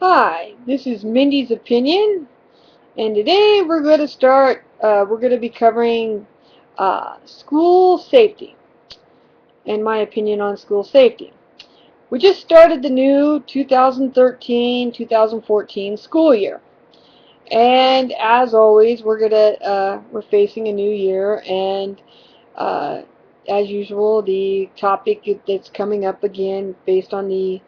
Hi, this is Mindy's opinion, and today we're going to be covering school safety and my opinion on school safety. We just started the new 2013-2014 school year, and as always, we're facing a new year, and uh, as usual, the topic that's coming up again based on the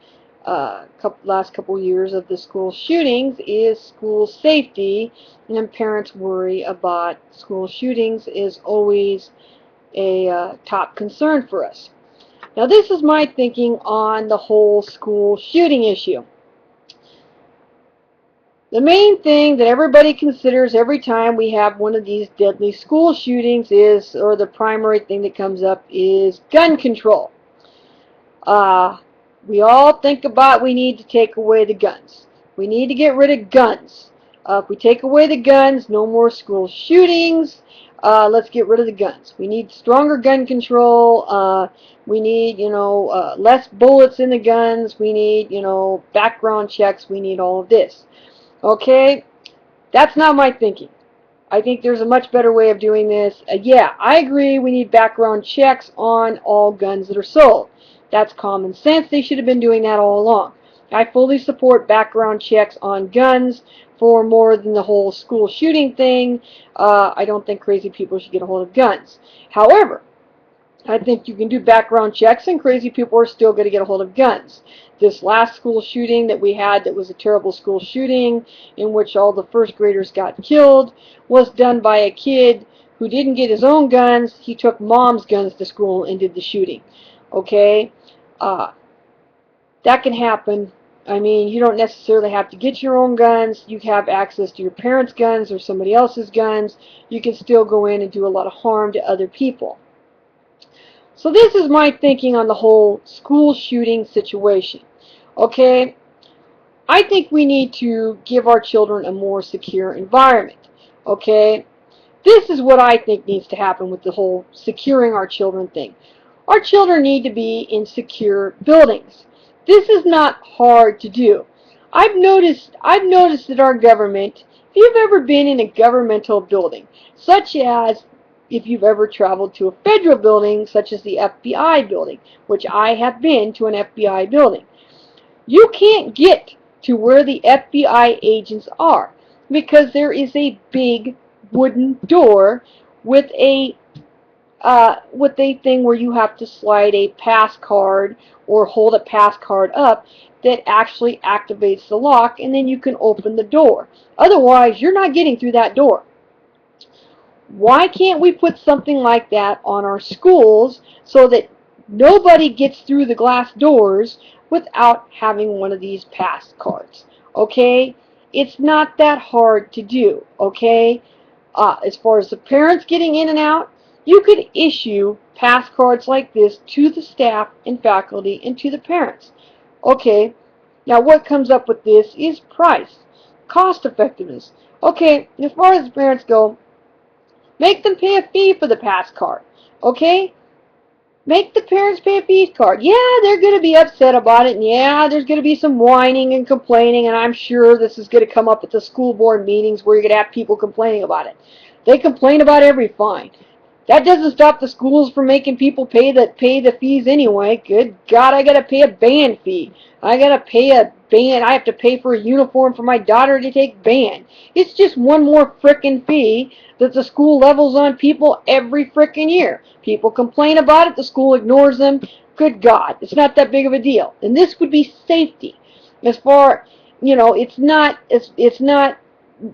last couple years of the school shootings is school safety, and parents worry about school shootings is always a top concern for us. Now, this is my thinking on the whole school shooting issue. The main thing that everybody considers every time we have one of these deadly school shootings is, or the primary thing that comes up, is gun control. Uh, we all think about we need to take away the guns. We need to get rid of guns. If we take away the guns, no more school shootings. Let's get rid of the guns. We need stronger gun control. We need, less bullets in the guns. We need, background checks. We need all of this. Okay? That's not my thinking. I think there's a much better way of doing this. Yeah, I agree we need background checks on all guns that are sold. That's common sense. They should have been doing that all along. I fully support background checks on guns for more than the whole school shooting thing. I don't think crazy people should get a hold of guns. However, I think you can do background checks and crazy people are still going to get a hold of guns. This last school shooting that we had that was a terrible school shooting in which all the first graders got killed was done by a kid who didn't get his own guns. He took mom's guns to school and did the shooting. Okay? That can happen. I mean, you don't necessarily have to get your own guns. You have access to your parents' guns or somebody else's guns. You can still go in and do a lot of harm to other people. So this is my thinking on the whole school shooting situation. Okay? I think we need to give our children a more secure environment. Okay? This is what I think needs to happen with the whole securing our children thing. Our children need to be in secure buildings. This is not hard to do. I've noticed that our government, if you've ever been in a governmental building, such as if you've ever traveled to a federal building, such as the FBI building, which I have been to an FBI building, you can't get to where the FBI agents are because there is a big wooden door with a thing where you have to slide a pass card or hold a pass card up that actually activates the lock, and then you can open the door. Otherwise, you're not getting through that door. Why can't we put something like that on our schools so that nobody gets through the glass doors without having one of these pass cards? Okay? It's not that hard to do. Okay? As far as the parents getting in and out, you could issue pass cards like this to the staff and faculty and to the parents. Okay? Now what comes up with this is price, cost effectiveness. Okay, as far as the parents go, make them pay a fee for the pass card. Okay? Make the parents pay a fee card. Yeah, they're going to be upset about it, and yeah, there's going to be some whining and complaining, and I'm sure this is going to come up at the school board meetings where you're going to have people complaining about it. They complain about every fine. That doesn't stop the schools from making people pay the fees anyway. Good God, I got to pay a band fee. I got to pay a band. I have to pay for a uniform for my daughter to take band. It's just one more frickin' fee that the school levels on people every frickin' year. People complain about it. The school ignores them. Good God, it's not that big of a deal. And this would be safety. As far, it's not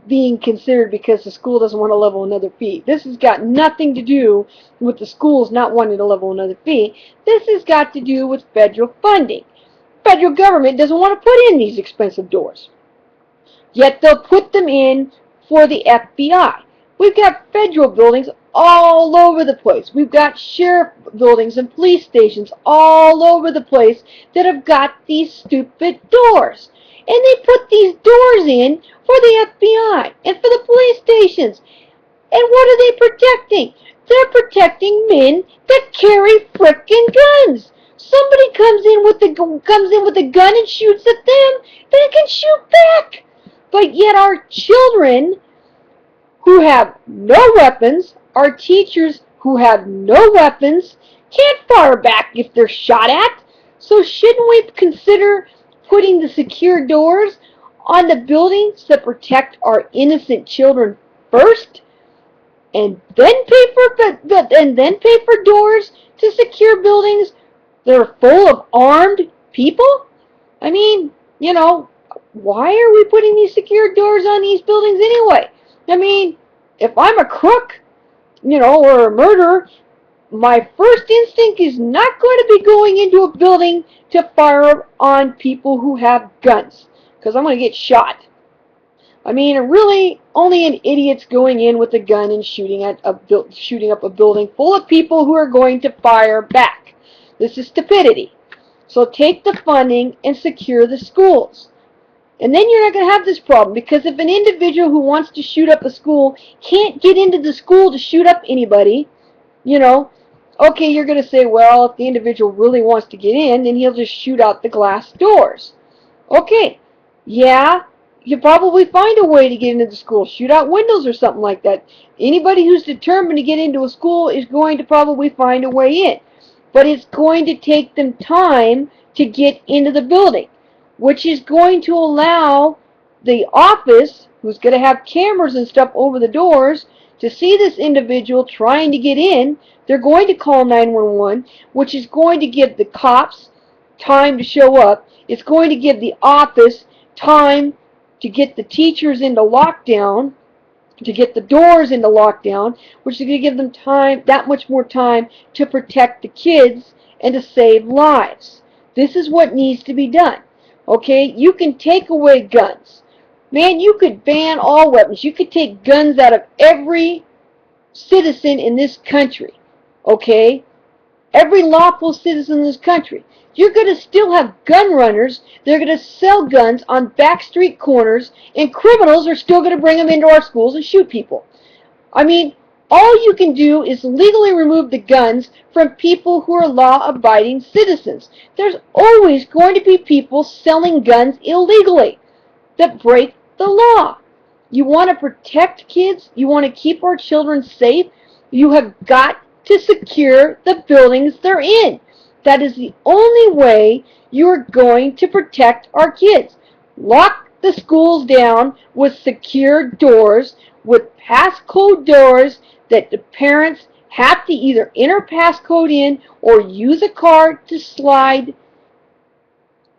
being considered because the school doesn't want to level another fee. This has got nothing to do with the schools not wanting to level another fee. This has got to do with federal funding. Federal government doesn't want to put in these expensive doors. Yet they'll put them in for the FBI. We've got federal buildings all over the place. We've got sheriff buildings and police stations all over the place that have got these stupid doors. And they put these doors in for the FBI and for the police stations. And what are they protecting? They're protecting men that carry frickin' guns. somebody comes in with a gun and shoots at them, they can shoot back. But yet our children who have no weapons, our teachers who have no weapons, can't fire back if they're shot at. So shouldn't we consider putting the secure doors on the buildings that protect our innocent children first, and then pay for doors to secure buildings that are full of armed people? I mean, why are we putting these secure doors on these buildings anyway? I mean, if I'm a crook, or a murderer, my first instinct is not going to be going into a building to fire on people who have guns, because I'm going to get shot. I mean, really, only an idiot's going in with a gun and shooting up a building full of people who are going to fire back. This is stupidity. So take the funding and secure the schools. And then you're not going to have this problem, because if an individual who wants to shoot up a school can't get into the school to shoot up anybody, okay, you're going to say, well, if the individual really wants to get in, then he'll just shoot out the glass doors. Okay, yeah, you probably find a way to get into the school. Shoot out windows or something like that. Anybody who's determined to get into a school is going to probably find a way in. But it's going to take them time to get into the building, which is going to allow the office, who's going to have cameras and stuff over the doors, to see this individual trying to get in. They're going to call 911, which is going to give the cops time to show up. It's going to give the office time to get the teachers into lockdown, to get the doors into lockdown, which is going to give them time, that much more time, to protect the kids and to save lives. This is what needs to be done. Okay, you can take away guns. Man, you could ban all weapons. You could take guns out of every citizen in this country. Okay? Every lawful citizen in this country. You're going to still have gun runners. They're going to sell guns on backstreet corners, and criminals are still going to bring them into our schools and shoot people. I mean, all you can do is legally remove the guns from people who are law-abiding citizens. There's always going to be people selling guns illegally that break the law. You want to protect kids? You want to keep our children safe? You have got to secure the buildings they're in. That is the only way you are going to protect our kids. Lock the schools down with secure doors, with passcode doors that the parents have to either enter passcode in or use a card to slide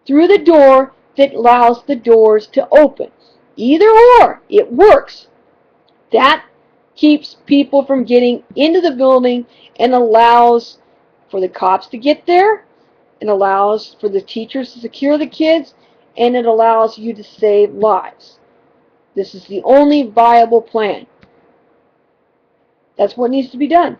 through the door that allows the doors to open. Either or, it works. That keeps people from getting into the building and allows for the cops to get there, and allows for the teachers to secure the kids, and it allows you to save lives. This is the only viable plan. That's what needs to be done.